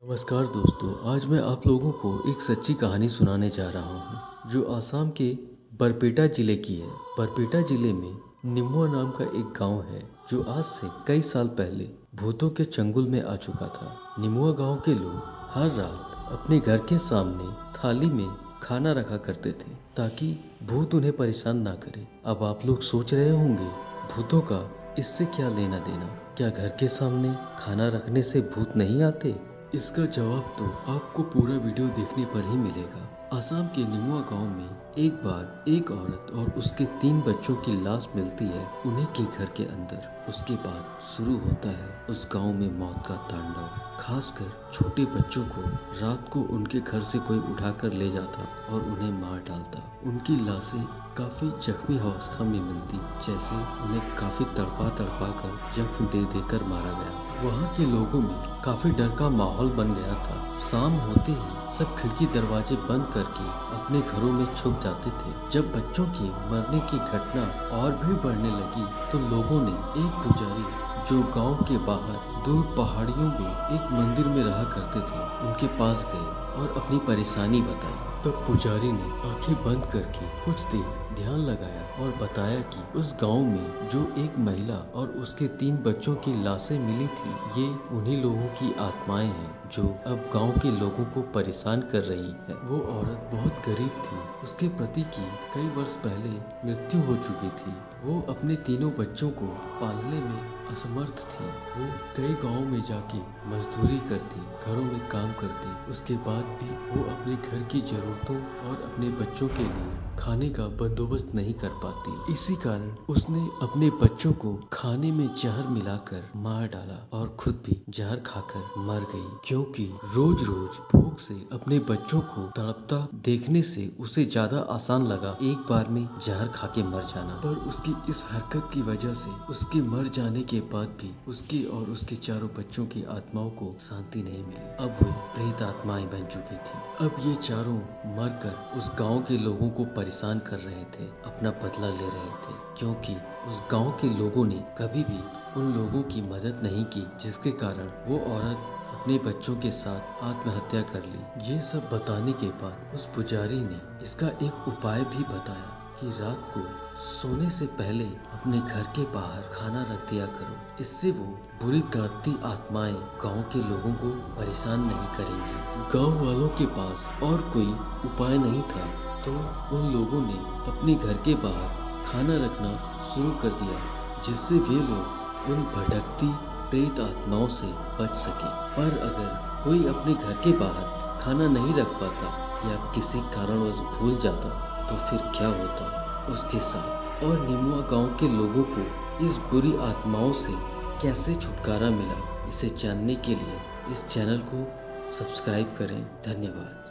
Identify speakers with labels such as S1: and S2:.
S1: नमस्कार दोस्तों, आज मैं आप लोगों को एक सच्ची कहानी सुनाने जा रहा हूँ जो आसाम के बरपेटा जिले की है। बरपेटा जिले में निमुआ नाम का एक गांव है जो आज से कई साल पहले भूतों के चंगुल में आ चुका था। निमुआ गांव के लोग हर रात अपने घर के सामने थाली में खाना रखा करते थे ताकि भूत उन्हें परेशान ना करे। अब आप लोग सोच रहे होंगे भूतों का इससे क्या लेना देना, क्या घर के सामने खाना रखने से भूत नहीं आते? इसका जवाब तो आपको पूरा वीडियो देखने पर ही मिलेगा। आसाम के निमुआ गांव में एक बार एक औरत और उसके 3 बच्चों की लाश मिलती है उन्हीं के घर के अंदर। उसके बाद शुरू होता है उस गांव में मौत का तांडव। खासकर छोटे बच्चों को रात को उनके घर से कोई उठाकर ले जाता और उन्हें मार डालता। उनकी लाशें काफी जख्मी अवस्था में मिलती, जैसे उन्हें काफी तड़पा कर जख्म दे देकर मारा गया। वहाँ के लोगों में काफी डर का माहौल बन गया था। शाम होते ही सब खिड़की दरवाजे बंद करके अपने घरों में छुप जाते थे। जब बच्चों के मरने की घटना और भी बढ़ने लगी तो लोगों ने एक पुजारी जो गांव के बाहर दूर पहाड़ियों में एक मंदिर में रहा करते थे उनके पास गए और अपनी परेशानी बताई। तब पुजारी ने आंखें बंद करके कुछ देर ध्यान लगाया और बताया कि उस गांव में जो एक महिला और उसके 3 बच्चों की लाशें मिली थी, ये उन्हीं लोगों की आत्माएं हैं जो अब गांव के लोगों को परेशान कर रही है। वो औरत बहुत गरीब थी, उसके पति की कई वर्ष पहले मृत्यु हो चुकी थी। वो अपने 3 बच्चों को पालने में असमर्थ थी। वो कई गाँव में जाके मजदूरी करती, घरों में काम करती, उसके बाद भी वो अपने घर की जरूरतों और अपने बच्चों के लिए खाने का बंदोबस्त नहीं कर पाती। इसी कारण उसने अपने बच्चों को खाने में जहर मिलाकर मार डाला और खुद भी जहर खाकर मर गई, क्योंकि रोज रोज भूख से अपने बच्चों को तड़पता देखने से उसे ज्यादा आसान लगा एक बार में जहर खा के मर जाना। पर उसकी इस हरकत की वजह से उसके मर जाने के बाद भी उसकी और उसके 4 बच्चों की आत्माओं को शांति नहीं मिली। अब वे प्रेत आत्माएं बन चुकी थी। अब ये चारों मरकर उस गांव के लोगों को परेशान कर रहे थे, अपना बदला ले रहे थे, क्योंकि उस गांव के लोगों ने कभी भी उन लोगों की मदद नहीं की, जिसके कारण वो औरत अपने बच्चों के साथ आत्महत्या कर ली। ये सब बताने के बाद उस पुजारी ने इसका एक उपाय भी बताया कि रात को सोने से पहले अपने घर के बाहर खाना रख दिया करो। इससे वो बुरी तड़पती आत्माएं गांव के लोगों को परेशान नहीं करेंगी। गांव वालों के पास और कोई उपाय नहीं था तो उन लोगों ने अपने घर के बाहर खाना रखना शुरू कर दिया, जिससे वे लोग उन भटकती प्रेत आत्माओं से बच सके। पर अगर कोई अपने घर के बाहर खाना नहीं रख पाता या किसी कारणवश भूल जाता तो फिर क्या होता उसके साथ। और निमुआ गांव के लोगों को इस बुरी आत्माओं से कैसे छुटकारा मिला, इसे जानने के लिए इस चैनल को सब्सक्राइब करें। धन्यवाद।